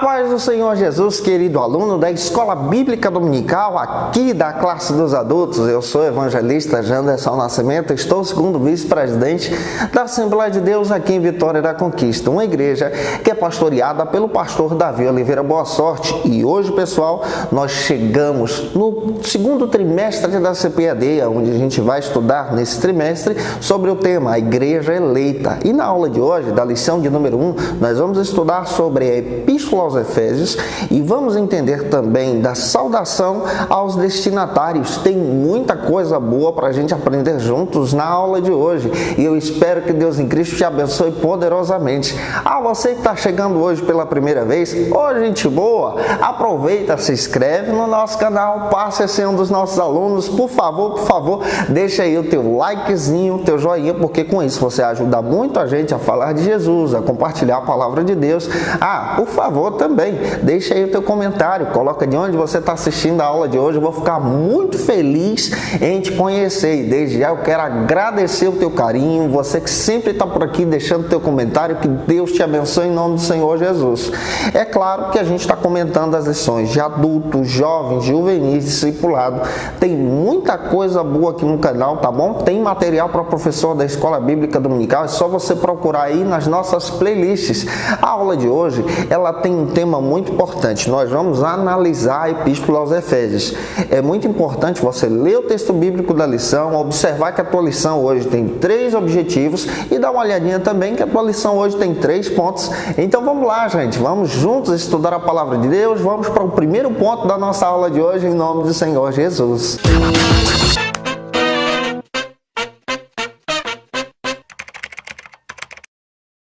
Paz do Senhor Jesus, querido aluno da Escola Bíblica Dominical, aqui da classe dos adultos. Eu sou o evangelista Janderson Nascimento, estou segundo vice-presidente da Assembleia de Deus aqui em Vitória da Conquista, uma igreja que é pastoreada pelo pastor Davi Oliveira Boa Sorte. E hoje, pessoal, nós chegamos no segundo trimestre da CPAD, onde a gente vai estudar nesse trimestre sobre o tema a Igreja Eleita. E na aula de hoje, da lição de número 1, nós vamos estudar sobre a Epístola aos Efésios e vamos entender também da saudação aos destinatários. Tem muita coisa boa para a gente aprender juntos na aula de hoje e eu espero que Deus em Cristo te abençoe poderosamente. Você que está chegando hoje pela primeira vez, gente boa, aproveita, se inscreve no nosso canal, passe a ser um dos nossos alunos, por favor, deixa aí o teu likezinho, o teu joinha, porque com isso você ajuda muito a gente a falar de Jesus, a compartilhar a palavra de Deus. Por favor, também, deixa aí o teu comentário, coloca de onde você está assistindo a aula de hoje, eu vou ficar muito feliz em te conhecer e desde já eu quero agradecer o teu carinho, você que sempre está por aqui deixando o teu comentário, que Deus te abençoe em nome do Senhor Jesus. É claro que a gente está comentando as lições de adultos, jovens, juvenis, discipulado, tem muita coisa boa aqui no canal, tá bom? Tem material para professor da Escola Bíblica Dominical, é só você procurar aí nas nossas playlists. A aula de hoje, ela tem um tema muito importante. Nós vamos analisar a Epístola aos Efésios. É muito importante você ler o texto bíblico da lição, observar que a tua lição hoje tem 3 objetivos e dar uma olhadinha também que a tua lição hoje tem 3 pontos. Então vamos lá, gente. Vamos juntos estudar a palavra de Deus. Vamos para o primeiro ponto da nossa aula de hoje em nome do Senhor Jesus.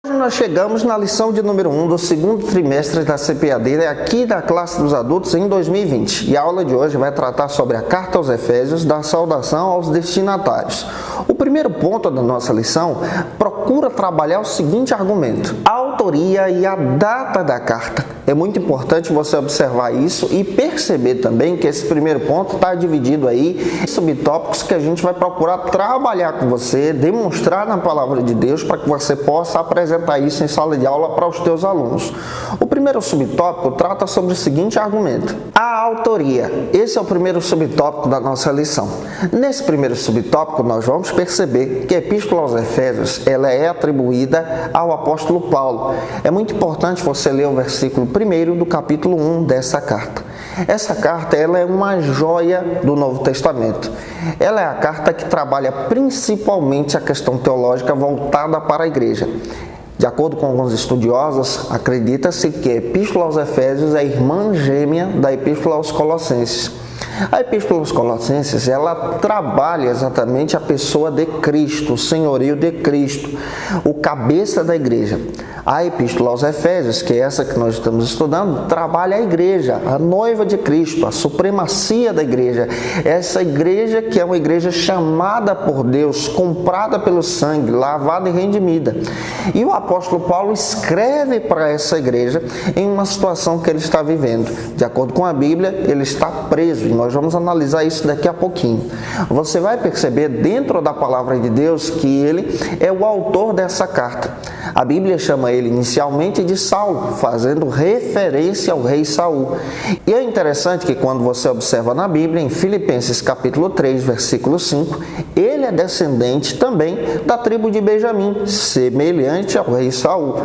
Nós chegamos na lição de número 1 do segundo trimestre da CPAD, aqui da classe dos adultos em 2020. E a aula de hoje vai tratar sobre a carta aos Efésios, da saudação aos destinatários. O primeiro ponto da nossa lição procura trabalhar o seguinte argumento: a autoria e a data da carta. É muito importante você observar isso e perceber também que esse primeiro ponto está dividido aí em subtópicos que a gente vai procurar trabalhar com você, demonstrar na palavra de Deus para que você possa apresentar isso em sala de aula para os teus alunos. O primeiro subtópico trata sobre o seguinte argumento: a autoria. Esse é o primeiro subtópico da nossa lição. Nesse primeiro subtópico nós vamos perceber que a Epístola aos Efésios ela é atribuída ao apóstolo Paulo. É muito importante você ler o versículo 1º do capítulo 1 dessa carta. Essa carta ela é uma joia do Novo Testamento. Ela é a carta que trabalha principalmente a questão teológica voltada para a igreja. De acordo com alguns estudiosos, acredita-se que a Epístola aos Efésios é a irmã gêmea da Epístola aos Colossenses. A Epístola aos Colossenses, ela trabalha exatamente a pessoa de Cristo, o senhorio de Cristo, o cabeça da igreja. A Epístola aos Efésios, que é essa que nós estamos estudando, trabalha a igreja, a noiva de Cristo, a supremacia da igreja. Essa igreja que é uma igreja chamada por Deus, comprada pelo sangue, lavada e redimida. E o apóstolo Paulo escreve para essa igreja em uma situação que ele está vivendo. De acordo com a Bíblia, ele está preso. E nós vamos analisar isso daqui a pouquinho. Você vai perceber dentro da palavra de Deus que ele é o autor dessa carta. A Bíblia chama ele inicialmente de Saulo, fazendo referência ao rei Saul. E é interessante que quando você observa na Bíblia, em Filipenses capítulo 3, versículo 5, ele é descendente também da tribo de Benjamim, semelhante ao rei Saul.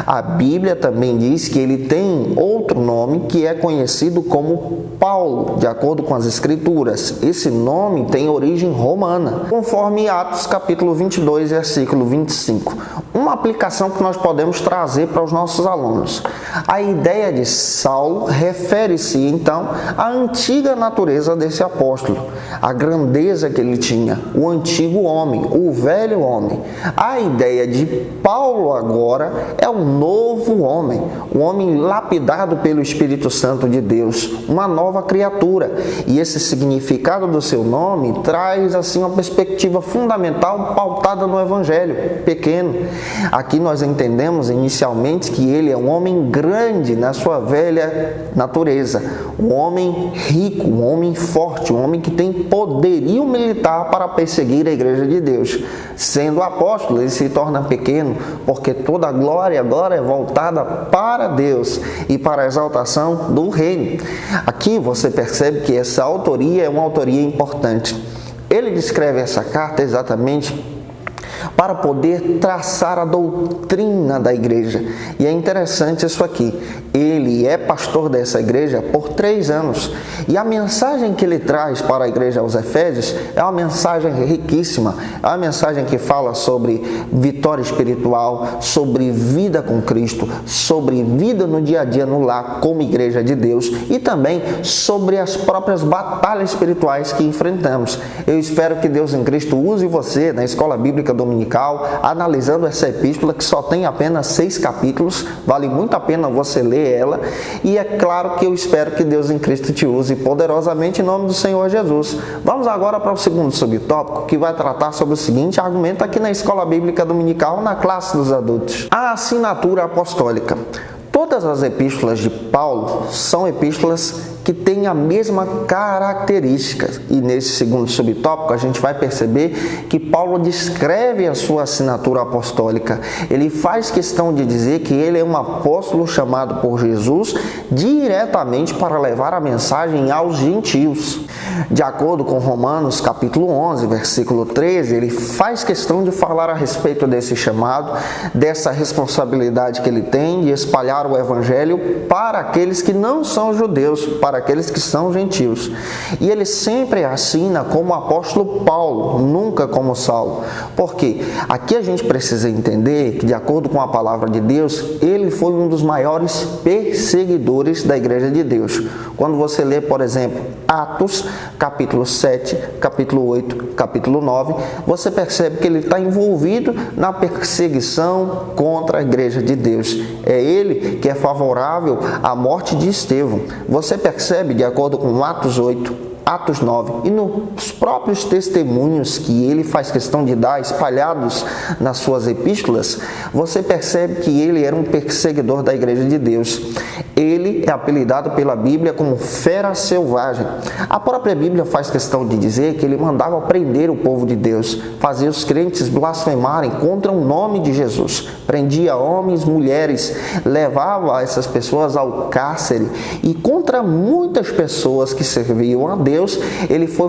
A Bíblia também diz que ele tem outro nome que é conhecido como Paulo, de acordo com as Escrituras. Esse nome tem origem romana, conforme Atos capítulo 22, versículo 25. Uma aplicação que nós podemos trazer para os nossos alunos. A ideia de Saulo refere-se, então, à antiga natureza desse apóstolo, a grandeza que ele tinha, o antigo homem, o velho homem. A ideia de Paulo agora é o novo homem, o homem lapidado pelo Espírito Santo de Deus, uma nova criatura. E esse significado do seu nome traz, assim, uma perspectiva fundamental pautada no Evangelho pequeno. Aqui nós entendemos inicialmente que ele é um homem grande na sua velha natureza, um homem rico, um homem forte, um homem que tem poderio militar para perseguir a igreja de Deus. Sendo apóstolo, ele se torna pequeno, porque toda a glória agora é voltada para Deus e para a exaltação do reino. Aqui você percebe que essa autoria é uma autoria importante. Ele descreve essa carta exatamente para poder traçar a doutrina da igreja. E é interessante isso aqui. Ele é pastor dessa igreja por 3 anos. E a mensagem que ele traz para a igreja aos Efésios é uma mensagem riquíssima. É uma mensagem que fala sobre vitória espiritual, sobre vida com Cristo, sobre vida no dia a dia no lar como igreja de Deus e também sobre as próprias batalhas espirituais que enfrentamos. Eu espero que Deus em Cristo use você na Escola Bíblica Dominical, analisando essa epístola que só tem apenas 6 capítulos, vale muito a pena você ler ela, e é claro que eu espero que Deus em Cristo te use poderosamente em nome do Senhor Jesus. Vamos agora para o segundo subtópico, que vai tratar sobre o seguinte argumento aqui na Escola Bíblica Dominical, na classe dos adultos: a assinatura apostólica. Todas as epístolas de Paulo são epístolas que têm a mesma característica. E nesse segundo subtópico a gente vai perceber que Paulo descreve a sua assinatura apostólica. Ele faz questão de dizer que ele é um apóstolo chamado por Jesus diretamente para levar a mensagem aos gentios. De acordo com Romanos capítulo 11, versículo 13, ele faz questão de falar a respeito desse chamado, dessa responsabilidade que ele tem de espalhar o evangelho para aqueles que não são judeus, para aqueles que são gentios. E ele sempre assina como apóstolo Paulo, nunca como Saulo. Por quê? Aqui a gente precisa entender que, de acordo com a palavra de Deus, ele foi um dos maiores perseguidores da igreja de Deus. Quando você lê, por exemplo, Atos, capítulo 7, capítulo 8, capítulo 9, você percebe que ele está envolvido na perseguição contra a igreja de Deus. É ele que é favorável à morte de Estevão. Você percebe, de acordo com Atos 8, Atos 9 e nos próprios testemunhos que ele faz questão de dar espalhados nas suas epístolas, você percebe que ele era um perseguidor da igreja de Deus. Ele é apelidado pela Bíblia como fera selvagem. A própria Bíblia faz questão de dizer que ele mandava prender o povo de Deus, fazia os crentes blasfemarem contra o nome de Jesus, prendia homens, mulheres, levava essas pessoas ao cárcere e contra muitas pessoas que serviam a Deus, ele foi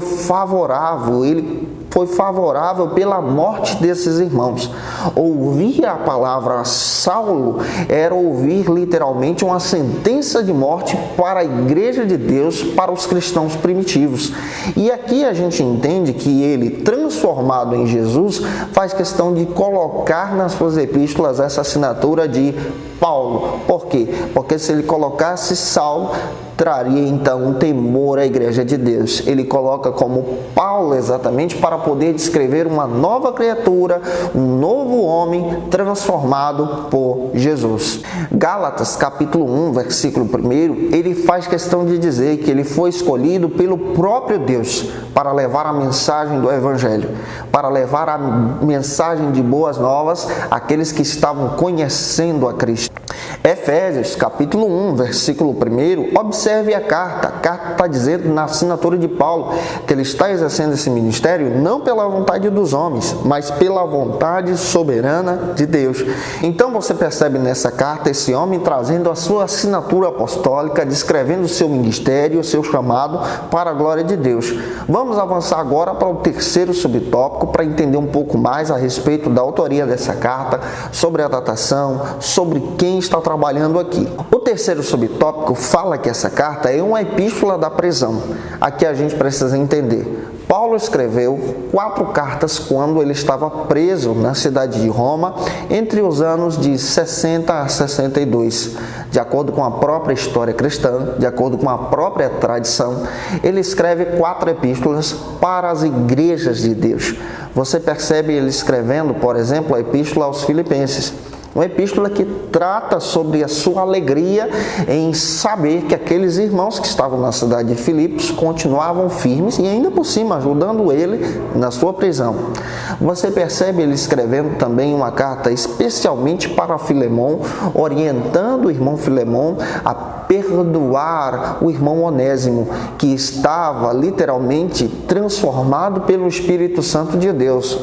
favorável pela morte desses irmãos. Ouvir a palavra Saulo era ouvir literalmente uma sentença de morte para a igreja de Deus, para os cristãos primitivos. E aqui a gente entende que ele, transformado em Jesus, faz questão de colocar nas suas epístolas essa assinatura de Paulo. Por quê? Porque se ele colocasse Saulo, traria então um temor à igreja de Deus. Ele coloca como Paulo exatamente para poder descrever uma nova criatura, um novo homem transformado por Jesus. Gálatas capítulo 1, versículo 1, ele faz questão de dizer que ele foi escolhido pelo próprio Deus para levar a mensagem do evangelho, para levar a mensagem de boas novas àqueles que estavam conhecendo a Cristo. Efésios capítulo 1, versículo 1, observe a carta está dizendo na assinatura de Paulo que ele está exercendo esse ministério não pela vontade dos homens, mas pela vontade soberana de Deus. Então você percebe nessa carta esse homem trazendo a sua assinatura apostólica, descrevendo o seu ministério, o seu chamado para a glória de Deus. Vamos avançar agora para o terceiro subtópico para entender um pouco mais a respeito da autoria dessa carta, sobre a datação, sobre quem está trabalhando aqui. O terceiro subtópico fala que essa carta é uma epístola da prisão. Aqui a gente precisa entender. Paulo escreveu 4 cartas quando ele estava preso na cidade de Roma entre os anos de 60 a 62. De acordo com a própria história cristã, de acordo com a própria tradição, ele escreve 4 epístolas para as igrejas de Deus. Você percebe ele escrevendo, por exemplo, a epístola aos Filipenses. Uma epístola que trata sobre a sua alegria em saber que aqueles irmãos que estavam na cidade de Filipos continuavam firmes e ainda por cima ajudando ele na sua prisão. Você percebe ele escrevendo também uma carta especialmente para Filemão, orientando o irmão Filemão a perdoar o irmão Onésimo, que estava literalmente transformado pelo Espírito Santo de Deus.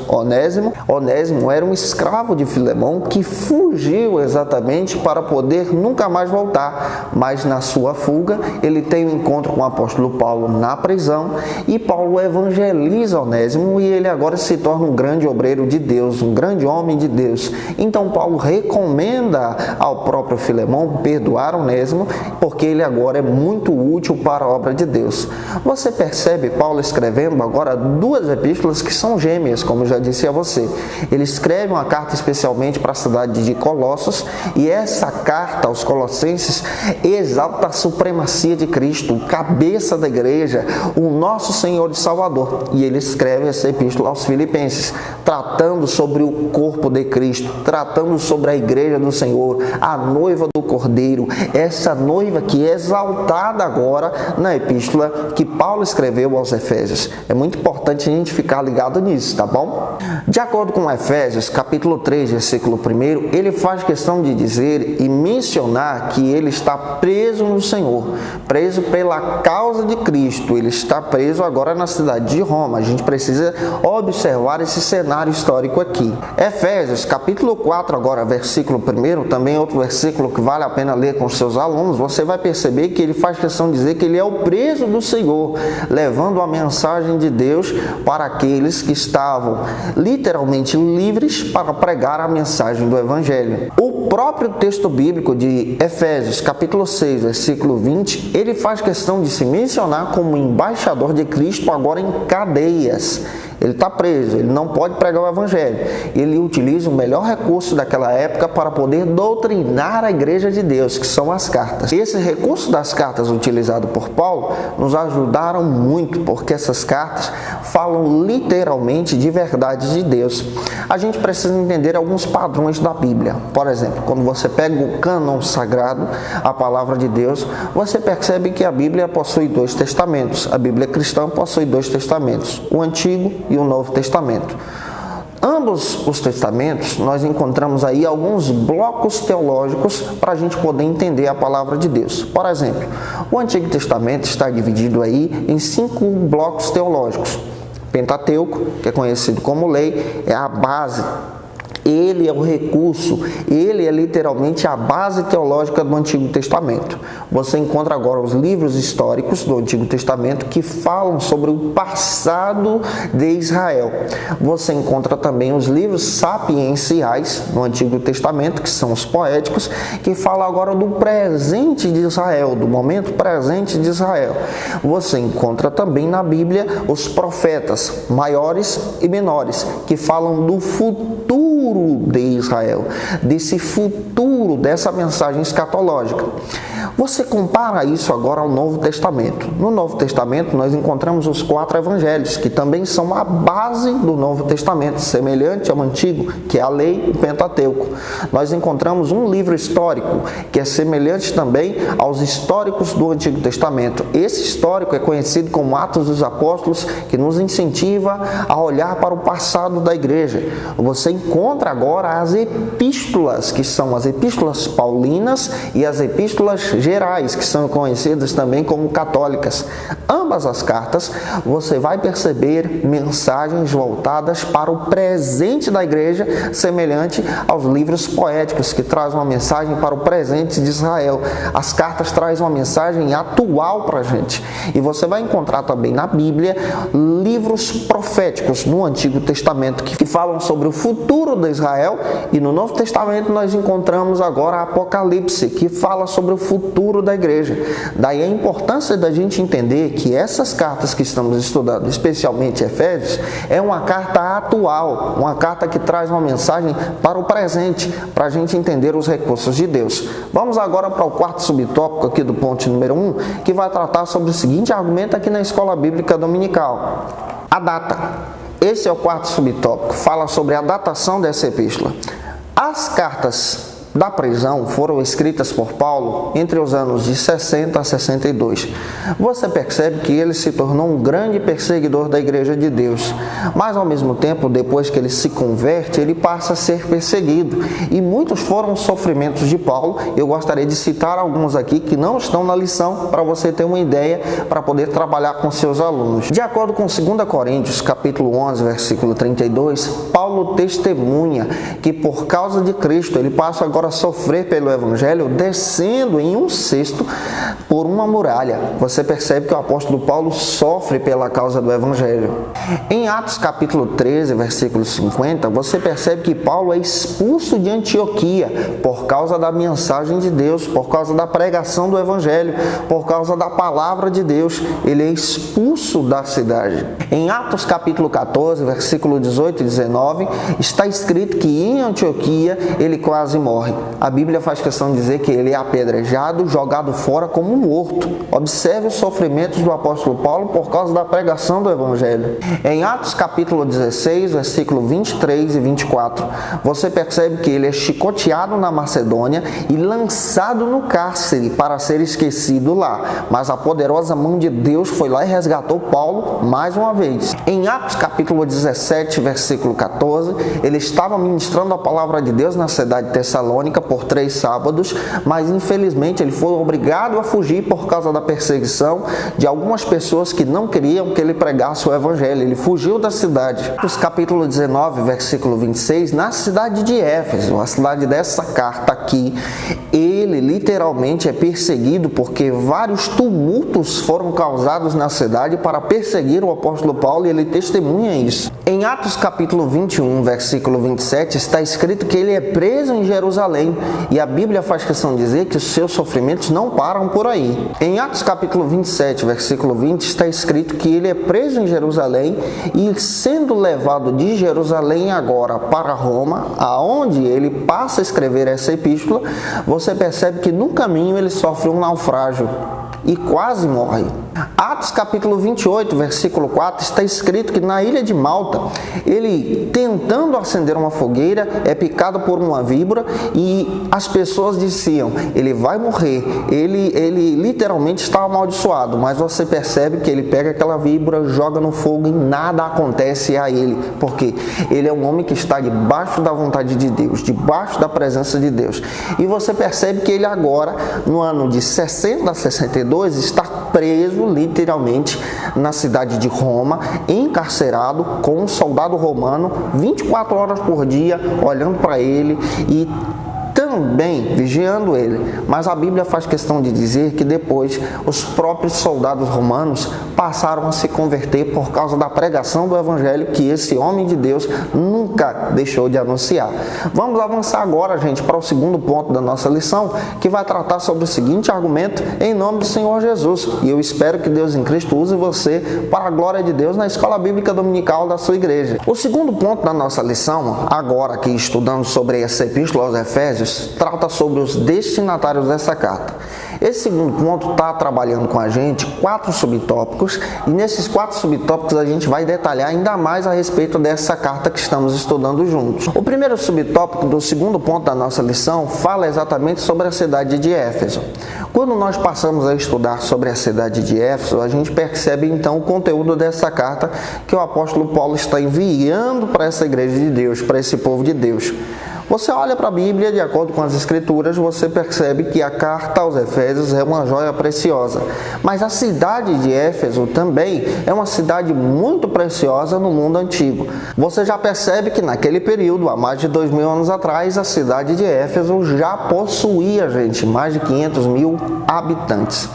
Onésimo era um escravo de Filemão que fugiu exatamente para poder nunca mais voltar, mas na sua fuga ele tem um encontro com o apóstolo Paulo na prisão e Paulo evangeliza Onésimo e ele agora se torna um grande obreiro de Deus, um grande homem de Deus. Então Paulo recomenda ao próprio Filemão perdoar Onésimo, porque ele agora é muito útil para a obra de Deus. Você percebe Paulo escrevendo agora duas epístolas que são gêmeas, como eu já disse a você. Ele escreve uma carta especialmente para a cidade de Colossos, e essa carta aos Colossenses exalta a supremacia de Cristo, o cabeça da igreja, o nosso Senhor e Salvador. E ele escreve essa epístola aos Filipenses, tratando sobre o corpo de Cristo, tratando sobre a igreja do Senhor, a noiva do Cordeiro, essa noiva que é exaltada agora na epístola que Paulo escreveu aos Efésios. É muito importante a gente ficar ligado nisso, tá bom? De acordo com Efésios, capítulo 3, versículo 1, ele faz questão de dizer e mencionar que ele está preso no Senhor, preso pela causa de Cristo. Ele está preso agora na cidade de Roma. A gente precisa observar esse cenário histórico aqui. Efésios, capítulo 4, agora, versículo 1, também outro versículo que vale a pena ler com os seus alunos. Você vai perceber que ele faz questão de dizer que ele é o preso do Senhor, levando a mensagem de Deus para aqueles que estavam literalmente livres para pregar a mensagem do Evangelho. O próprio texto bíblico de Efésios, capítulo 6, versículo 20, ele faz questão de se mencionar como embaixador de Cristo agora em cadeias. Ele está preso, ele não pode pregar o Evangelho. Ele utiliza o melhor recurso daquela época para poder doutrinar a igreja de Deus, que são as cartas. Esse recurso das cartas utilizado por Paulo nos ajudaram muito, porque essas cartas falam literalmente de verdades de Deus. A gente precisa entender alguns padrões da Bíblia. Por exemplo, quando você pega o cânon sagrado, a palavra de Deus, você percebe que a Bíblia possui dois testamentos. A Bíblia cristã possui dois testamentos, o Antigo e o Novo Testamento. Ambos os testamentos, nós encontramos aí alguns blocos teológicos para a gente poder entender a palavra de Deus. Por exemplo, o Antigo Testamento está dividido aí em 5 blocos teológicos. Pentateuco, que é conhecido como lei, é a base. Ele é o recurso, ele é literalmente a base teológica do Antigo Testamento. Você encontra agora os livros históricos do Antigo Testamento que falam sobre o passado de Israel. Você encontra também os livros sapienciais no Antigo Testamento, que são os poéticos, que falam agora do presente de Israel, do momento presente de Israel. Você encontra também na Bíblia os profetas maiores e menores, que falam do futuro de Israel, desse futuro, dessa mensagem escatológica. Você compara isso agora ao Novo Testamento. No Novo Testamento nós encontramos os 4 evangelhos, que também são a base do Novo Testamento, semelhante ao Antigo, que é a lei e o Pentateuco. Nós encontramos um livro histórico, que é semelhante também aos históricos do Antigo Testamento. Esse histórico é conhecido como Atos dos Apóstolos, que nos incentiva a olhar para o passado da igreja. Você encontra agora as epístolas, que são as epístolas paulinas e as epístolas gerais, que são conhecidas também como católicas. Ambas as cartas, você vai perceber mensagens voltadas para o presente da igreja, semelhante aos livros poéticos, que trazem uma mensagem para o presente de Israel. As cartas trazem uma mensagem atual para a gente. E você vai encontrar também na Bíblia livros proféticos no Antigo Testamento que falam sobre o futuro de Israel, e no Novo Testamento nós encontramos agora Apocalipse, que fala sobre o futuro da igreja. Daí a importância da gente entender que essas cartas que estamos estudando, especialmente Efésios, é uma carta atual, uma carta que traz uma mensagem para o presente, para a gente entender os recursos de Deus. Vamos agora para o quarto subtópico aqui do ponto número 1, que vai tratar sobre o seguinte argumento aqui na Escola Bíblica Dominical: a data. Esse é o quarto subtópico, fala sobre a datação dessa epístola. As cartas da prisão foram escritas por Paulo entre os anos de 60 a 62. Você percebe que ele se tornou um grande perseguidor da Igreja de Deus, mas ao mesmo tempo, depois que ele se converte, ele passa a ser perseguido. E muitos foram os sofrimentos de Paulo. Eu gostaria de citar alguns aqui que não estão na lição, para você ter uma ideia, para poder trabalhar com seus alunos. De acordo com 2 Coríntios, capítulo 11, versículo 32, Paulo testemunha que por causa de Cristo, ele passa agora a sofrer pelo Evangelho, descendo em 1/6 por uma muralha. Você percebe que o apóstolo Paulo sofre pela causa do Evangelho. Em Atos capítulo 13, versículo 50, você percebe que Paulo é expulso de Antioquia por causa da mensagem de Deus, por causa da pregação do Evangelho, por causa da palavra de Deus. Ele é expulso da cidade. Em Atos capítulo 14, versículo 18 e 19, está escrito que em Antioquia ele quase morre. A Bíblia faz questão de dizer que ele é apedrejado, jogado fora como morto. Observe os sofrimentos do apóstolo Paulo por causa da pregação do Evangelho. Em Atos capítulo 16, versículo 23 e 24, você percebe que ele é chicoteado na Macedônia e lançado no cárcere para ser esquecido lá. Mas a poderosa mão de Deus foi lá e resgatou Paulo mais uma vez. Em Atos capítulo 17, versículo 14, ele estava ministrando a palavra de Deus na cidade de Tessalônica por 3 sábados, mas infelizmente ele foi obrigado a fugir por causa da perseguição de algumas pessoas que não queriam que ele pregasse o Evangelho. Ele fugiu da cidade. Atos capítulo 19, versículo 26, na cidade de Éfeso, a cidade dessa carta aqui, ele literalmente é perseguido porque vários tumultos foram causados na cidade para perseguir o apóstolo Paulo, e ele testemunha isso. Em Atos capítulo 21, versículo 27, está escrito que ele é preso em Jerusalém, e a Bíblia faz questão de dizer que os seus sofrimentos não param por aí. Em Atos capítulo 27, versículo 20, está escrito que ele é preso em Jerusalém e sendo levado de Jerusalém agora para Roma, aonde ele passa a escrever essa epístola, você percebe que no caminho ele sofre um naufrágio e quase morre. Atos capítulo 28, versículo 4, está escrito que na ilha de Malta, ele tentando acender uma fogueira, é picado por uma víbora e as pessoas diziam, ele vai morrer, ele literalmente está amaldiçoado, mas você percebe que ele pega aquela víbora, joga no fogo e nada acontece a ele, porque ele é um homem que está debaixo da vontade de Deus, debaixo da presença de Deus. E você percebe que ele agora, no ano de 60 a 62, está preso literalmente na cidade de Roma, encarcerado com um soldado romano 24 horas por dia olhando para ele e também vigiando ele. Mas a Bíblia faz questão de dizer que depois os próprios soldados romanos passaram a se converter por causa da pregação do Evangelho que esse homem de Deus nunca deixou de anunciar. Vamos avançar agora, gente, para o segundo ponto da nossa lição, que vai tratar sobre o seguinte argumento em nome do Senhor Jesus. E eu espero que Deus em Cristo use você para a glória de Deus na escola bíblica dominical da sua igreja. O segundo ponto da nossa lição, agora aqui estudando sobre essa epístola aos Efésios, trata sobre os destinatários dessa carta. Esse segundo ponto está trabalhando com a gente 4 subtópicos, e nesses 4 subtópicos a gente vai detalhar ainda mais a respeito dessa carta que estamos estudando juntos. O primeiro subtópico do segundo ponto da nossa lição fala exatamente sobre a cidade de Éfeso. Quando nós passamos a estudar sobre a cidade de Éfeso, a gente percebe então o conteúdo dessa carta que o apóstolo Paulo está enviando para essa igreja de Deus, para esse povo de Deus. Você olha para a Bíblia, de acordo com as Escrituras, você percebe que a carta aos Efésios é uma joia preciosa. Mas a cidade de Éfeso também é uma cidade muito preciosa no mundo antigo. Você já percebe que naquele período, há mais de 2000 anos atrás, a cidade de Éfeso já possuía, gente, mais de 500 mil habitantes.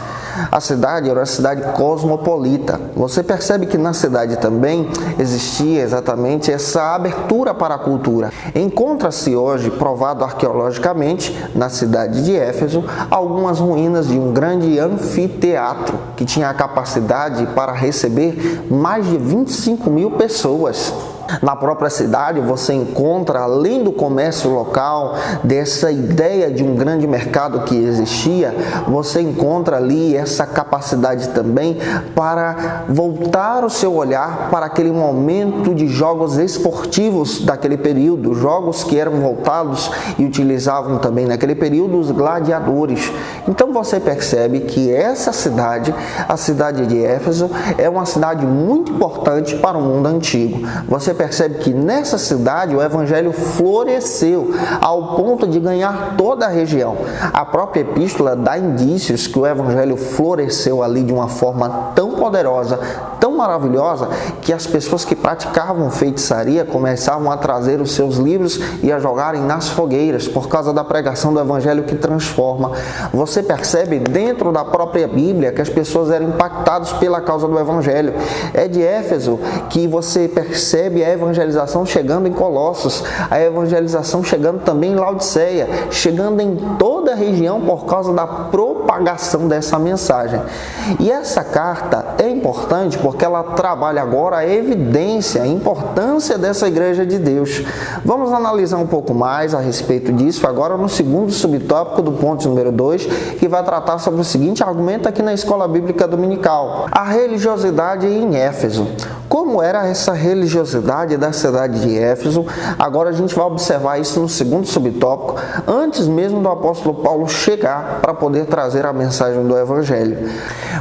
A cidade era uma cidade cosmopolita. Você percebe que na cidade também existia exatamente essa abertura para a cultura. Encontra-se hoje, provado arqueologicamente, na cidade de Éfeso, algumas ruínas de um grande anfiteatro que tinha a capacidade para receber mais de 25 mil pessoas. Na própria cidade você encontra, além do comércio local, dessa ideia de um grande mercado que existia, você encontra ali essa capacidade também para voltar o seu olhar para aquele momento de jogos esportivos daquele período, jogos que eram voltados e utilizavam também naquele período os gladiadores. Então você percebe que essa cidade, a cidade de Éfeso, é uma cidade muito importante para o mundo antigo. Você percebe que nessa cidade o evangelho floresceu ao ponto de ganhar toda a região. A própria epístola dá indícios que o evangelho floresceu ali de uma forma tão poderosa, tão maravilhosa, que as pessoas que praticavam feitiçaria começavam a trazer os seus livros e a jogarem nas fogueiras por causa da pregação do evangelho que transforma. Você percebe dentro da própria Bíblia que as pessoas eram impactadas pela causa do evangelho. É de Éfeso que você percebe a evangelização chegando em Colossos, a evangelização chegando também em Laodiceia, chegando em toda a região por causa da propagação dessa mensagem. E essa carta é importante porque ela trabalha agora a evidência, a importância dessa igreja de Deus. Vamos analisar um pouco mais a respeito disso agora no segundo subtópico do ponto número 2, que vai tratar sobre o seguinte argumento aqui na Escola Bíblica Dominical: a religiosidade em Éfeso. Como era essa religiosidade da cidade de Éfeso? Agora a gente vai observar isso no segundo subtópico, antes mesmo do apóstolo Paulo chegar para poder trazer a mensagem do Evangelho.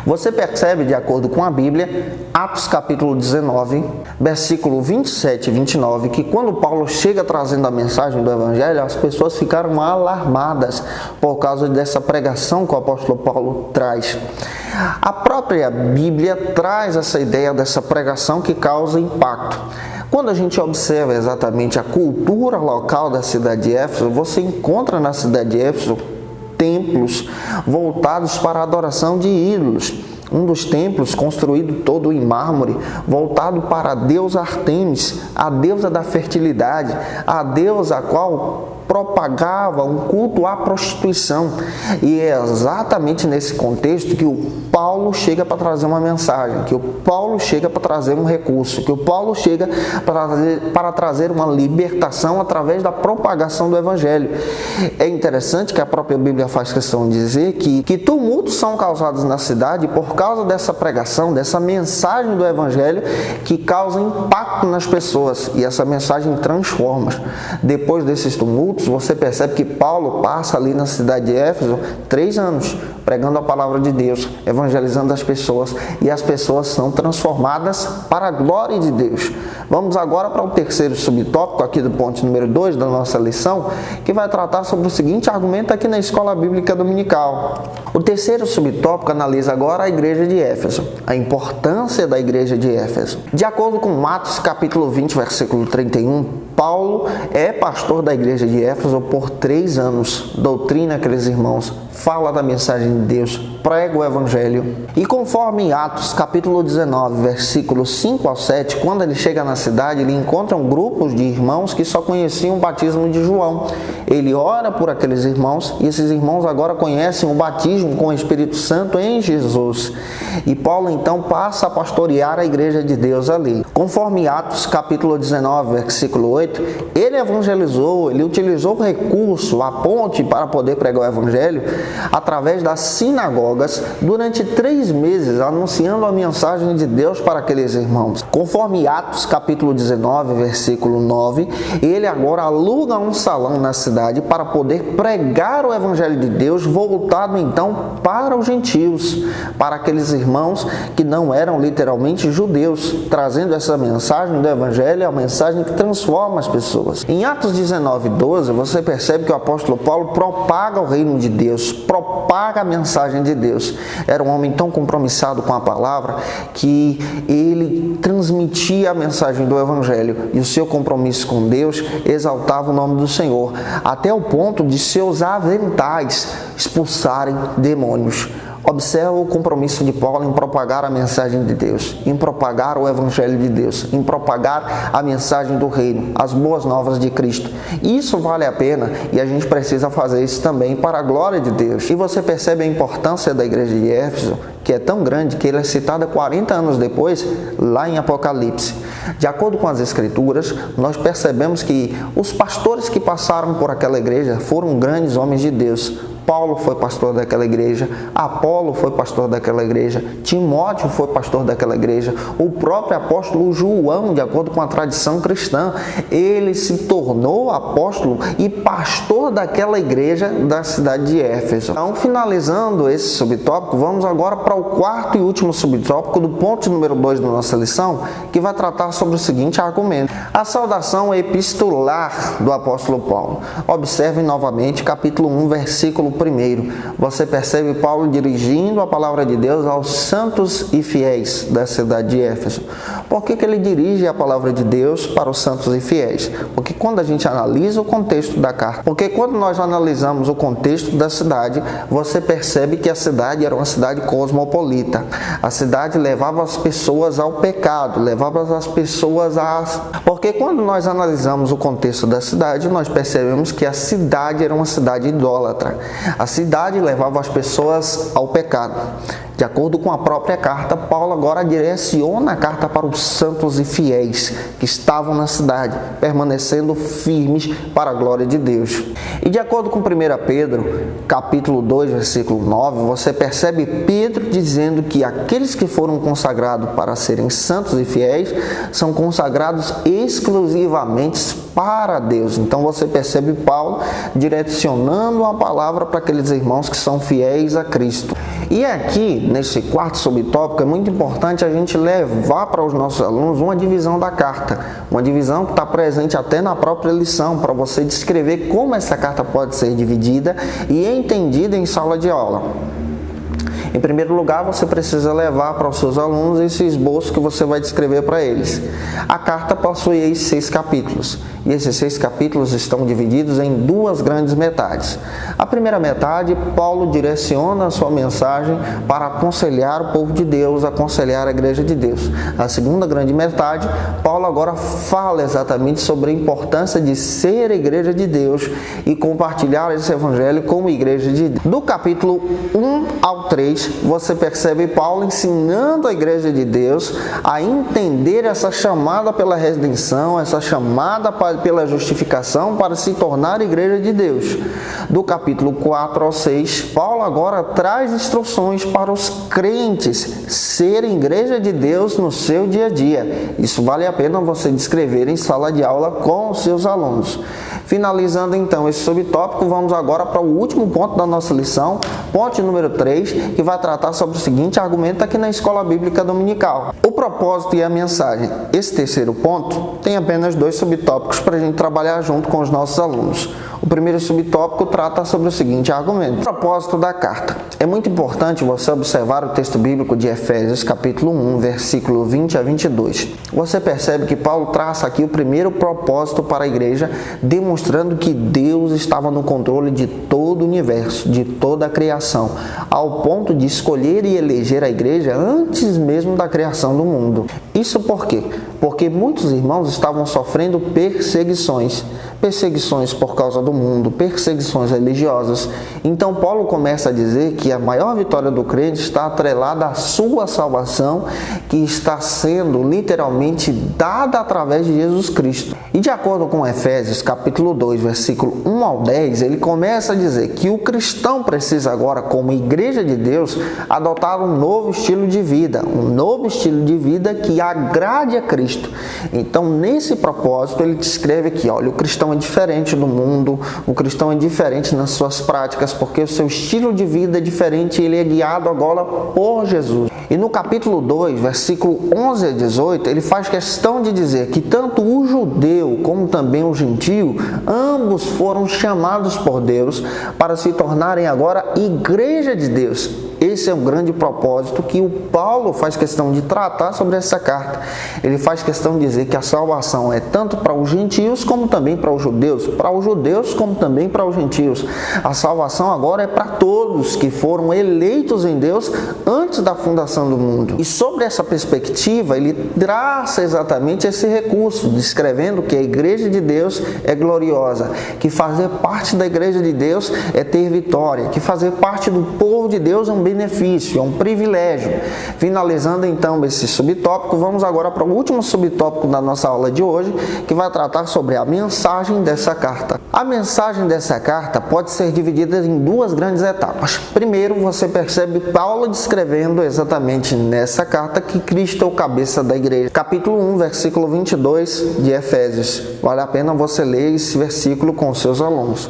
Você percebe, de acordo com a Bíblia, Atos capítulo 19, versículo 27 e 29, que quando Paulo chega trazendo a mensagem do Evangelho, as pessoas ficaram alarmadas por causa dessa pregação que o apóstolo Paulo traz. A própria Bíblia traz essa ideia dessa pregação que causa impacto. Quando a gente observa exatamente a cultura local da cidade de Éfeso, você encontra na cidade de Éfeso templos voltados para a adoração de ídolos. Um dos templos, construído todo em mármore, voltado para a deusa Artemis, a deusa da fertilidade, a deusa a qual propagava um culto à prostituição. E é exatamente nesse contexto que o Paulo chega para trazer uma mensagem, que o Paulo chega para trazer um recurso, que o Paulo chega para trazer uma libertação através da propagação do Evangelho. É interessante que a própria Bíblia faz questão de dizer que tumultos são causados na cidade por causa dessa pregação, dessa mensagem do Evangelho que causa impacto nas pessoas, e essa mensagem transforma. Depois desses tumultos, você percebe que Paulo passa ali na cidade de Éfeso 3 anos pregando a palavra de Deus, evangelizando as pessoas, e as pessoas são transformadas para a glória de Deus. Vamos agora para o terceiro subtópico aqui do ponto número 2 da nossa lição, que vai tratar sobre o seguinte argumento aqui na Escola Bíblica Dominical. O terceiro subtópico analisa agora a igreja de Éfeso, a importância da igreja de Éfeso. De acordo com Atos capítulo 20, versículo 31, Paulo é pastor da igreja de Éfeso por 3 anos, doutrina aqueles irmãos, fala da mensagem de Deus, prega o Evangelho. E conforme em Atos capítulo 19, versículos 5 ao 7, quando ele chega na cidade, ele encontra um grupo de irmãos que só conheciam o batismo de João. Ele ora por aqueles irmãos, e esses irmãos agora conhecem o batismo com o Espírito Santo em Jesus. E Paulo então passa a pastorear a igreja de Deus ali. Conforme Atos capítulo 19, versículo 8, ele evangelizou, ele utilizou o recurso, a ponte para poder pregar o Evangelho, através das sinagogas, durante 3 meses, anunciando a mensagem de Deus para aqueles irmãos. Conforme Atos capítulo 19, versículo 9, ele agora aluga um salão na cidade para poder pregar o Evangelho de Deus, voltado então para os gentios, para aqueles irmãos que não eram literalmente judeus, trazendo essa mensagem do Evangelho, a mensagem que transforma as pessoas. Em Atos 19, 12, você percebe que o apóstolo Paulo propaga o reino de Deus, propaga a mensagem de Deus. Era um homem tão compromissado com a palavra que ele transmitia a mensagem do Evangelho, e o seu compromisso com Deus exaltava o nome do Senhor, até o ponto de seus aventais expulsarem demônios. Observa o compromisso de Paulo em propagar a mensagem de Deus, em propagar o Evangelho de Deus, em propagar a mensagem do reino, as boas novas de Cristo. Isso vale a pena e a gente precisa fazer isso também para a glória de Deus. E você percebe a importância da igreja de Éfeso, que é tão grande que ele é citada 40 anos depois, lá em Apocalipse. De acordo com as Escrituras, nós percebemos que os pastores que passaram por aquela igreja foram grandes homens de Deus. Paulo foi pastor daquela igreja, Apolo foi pastor daquela igreja, Timóteo foi pastor daquela igreja, o próprio apóstolo João, de acordo com a tradição cristã, ele se tornou apóstolo e pastor daquela igreja da cidade de Éfeso. Então, finalizando esse subtópico, vamos agora para o quarto e último subtópico do ponto número 2 da nossa lição, que vai tratar sobre o seguinte argumento: a saudação epistolar do apóstolo Paulo. Observe novamente capítulo 1, versículo 1. Você percebe Paulo dirigindo a palavra de Deus aos santos e fiéis da cidade de Éfeso. Por que ele dirige a palavra de Deus para os santos e fiéis? Porque quando a gente analisa o contexto da carta, porque quando nós analisamos o contexto da cidade, você percebe que a cidade era uma cidade cosmopolita. A cidade levava as pessoas ao pecado, levava as pessoas a... Porque quando nós analisamos o contexto da cidade, nós percebemos que a cidade era uma cidade idólatra. A cidade levava as pessoas ao pecado. De acordo com a própria carta, Paulo agora direciona a carta para os santos e fiéis que estavam na cidade, permanecendo firmes para a glória de Deus. E de acordo com 1 Pedro, capítulo 2, versículo 9, você percebe Pedro dizendo que aqueles que foram consagrados para serem santos e fiéis são consagrados exclusivamente para Deus. Então você percebe Paulo direcionando a palavra para aqueles irmãos que são fiéis a Cristo. E aqui, nesse quarto subtópico, é muito importante a gente levar para os nossos alunos uma divisão da carta, uma divisão que está presente até na própria lição, para você descrever como essa carta pode ser dividida e entendida em sala de aula. Em primeiro lugar, você precisa levar para os seus alunos esse esboço que você vai descrever para eles. A carta possui 6 capítulos, e esses 6 capítulos estão divididos em 2 grandes metades. A primeira metade, Paulo direciona a sua mensagem para aconselhar o povo de Deus, aconselhar a igreja de Deus. A segunda grande metade, Paulo agora fala exatamente sobre a importância de ser a igreja de Deus e compartilhar esse evangelho como igreja de Deus. Do capítulo 1 ao 3, você percebe Paulo ensinando a igreja de Deus a entender essa chamada pela redenção, essa chamada pela justificação para se tornar igreja de Deus. Do capítulo 4 ao 6, Paulo agora traz instruções para os crentes serem igreja de Deus no seu dia a dia. Isso vale a pena você descrever em sala de aula com os seus alunos. Finalizando então esse subtópico, vamos agora para o último ponto da nossa lição, ponto número 3, que vai tratar sobre o seguinte argumento aqui na Escola Bíblica Dominical: o propósito e a mensagem. Esse terceiro ponto tem apenas 2 subtópicos para a gente trabalhar junto com os nossos alunos. O primeiro subtópico trata sobre o seguinte argumento: o propósito da carta. É muito importante você observar o texto bíblico de Efésios, capítulo 1, versículo 20 a 22. Você percebe que Paulo traça aqui o primeiro propósito para a igreja, demonstrando que Deus estava no controle de todo o universo, de toda a criação, ao ponto de escolher e eleger a igreja antes mesmo da criação do mundo. Isso por quê? Porque muitos irmãos estavam sofrendo perseguições por causa do mundo, perseguições religiosas. Então Paulo começa a dizer que a maior vitória do crente está atrelada à sua salvação, que está sendo literalmente dada através de Jesus Cristo. E de acordo com Efésios capítulo 2, versículo 1 ao 10, ele começa a dizer que o cristão precisa agora, como igreja de Deus, adotar um novo estilo de vida, que agrade a Cristo. Então, nesse propósito, ele descreve aqui, olha, o cristão é diferente do mundo, o cristão é diferente nas suas práticas, porque o seu estilo de vida é diferente, ele é guiado agora por Jesus. E no capítulo 2, versículo 11 a 18, ele faz questão de dizer que tanto o judeu como também o gentio, ambos foram chamados por Deus para se tornarem agora igreja de Deus. Esse é um grande propósito que o Paulo faz questão de tratar sobre essa carta. Ele faz questão de dizer que a salvação é tanto para os gentios como também para os judeus como também para os gentios. A salvação agora é para todos que foram eleitos em Deus antes da fundação do mundo. E sobre essa perspectiva, ele traça exatamente esse recurso, descrevendo que a igreja de Deus é gloriosa, que fazer parte da igreja de Deus é ter vitória, que fazer parte do povo de Deus é um benefício, é um privilégio. Finalizando então esse subtópico, vamos agora para o último subtópico da nossa aula de hoje, que vai tratar sobre a mensagem dessa carta. A mensagem dessa carta pode ser dividida em duas grandes etapas. Primeiro, você percebe Paulo descrevendo exatamente nessa carta que Cristo é o cabeça da igreja. Capítulo 1, versículo 22 de Efésios. Vale a pena você ler esse versículo com seus alunos.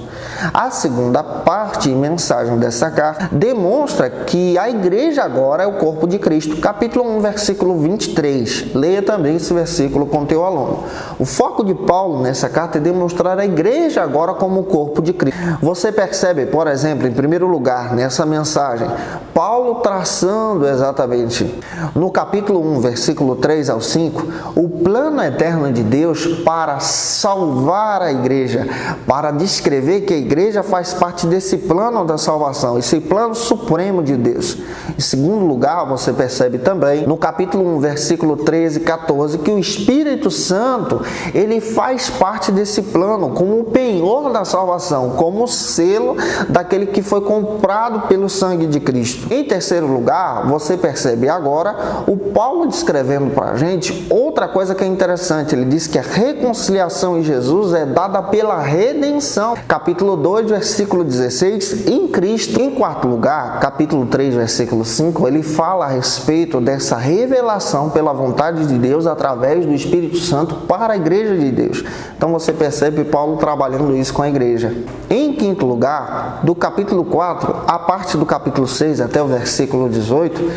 A segunda parte e mensagem dessa carta demonstra que a igreja agora é o corpo de Cristo. Capítulo 1, versículo 23. Leia também esse versículo com teu aluno. O foco de Paulo nessa carta é demonstrar a igreja agora como o corpo de Cristo. Você percebe, por exemplo, em primeiro lugar, nessa mensagem, Paulo traçando exatamente no capítulo 1, versículo 3 ao 5, o plano eterno de Deus para salvar a igreja, para descrever que a igreja faz parte desse plano da salvação, esse plano supremo de Deus. Em segundo lugar, você percebe também no capítulo 1, versículo 13 e 14, que o Espírito Santo, ele faz parte desse plano como o penhor da salvação, como o selo daquele que foi comprado pelo sangue de Cristo. Em terceiro lugar, você percebe agora o Paulo descrevendo para a gente outra coisa que é interessante. Ele diz que a reconciliação em Jesus é dada pela redenção. Capítulo 2, versículo 16, em Cristo. Em quarto lugar, capítulo 3, versículo 5, ele fala a respeito dessa revelação pela vontade de Deus através do Espírito Santo para a igreja de Deus. Então você percebe Paulo trabalhando isso com a igreja. Em quinto lugar, do capítulo 4, a parte do capítulo 6 até o versículo 18,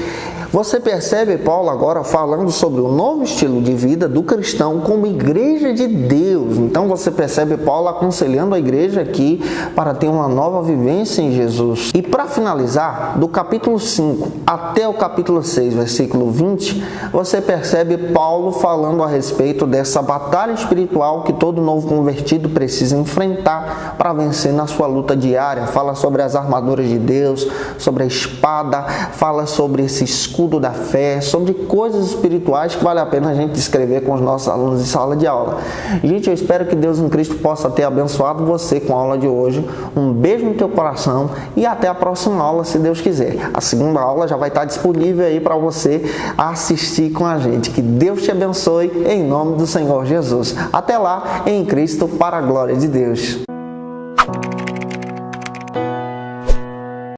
você percebe Paulo agora falando sobre o novo estilo de vida do cristão como igreja de Deus. Então você percebe Paulo aconselhando a igreja aqui para ter uma nova vivência em Jesus. E para finalizar, do capítulo 5 até o capítulo 6, versículo 20, você percebe Paulo falando a respeito dessa batalha espiritual que todo novo convertido precisa enfrentar para vencer na sua luta diária. Fala sobre as armaduras de Deus, sobre a espada, fala sobre esse escudo da fé, sobre coisas espirituais que vale a pena a gente descrever com os nossos alunos em sala de aula. Gente, eu espero que Deus em Cristo possa ter abençoado você com a aula de hoje. Um beijo no teu coração e até a próxima aula, se Deus quiser. A segunda aula já vai estar disponível aí para você assistir com a gente. Que Deus te abençoe em nome do Senhor Jesus. Até lá, em Cristo, para a glória de Deus.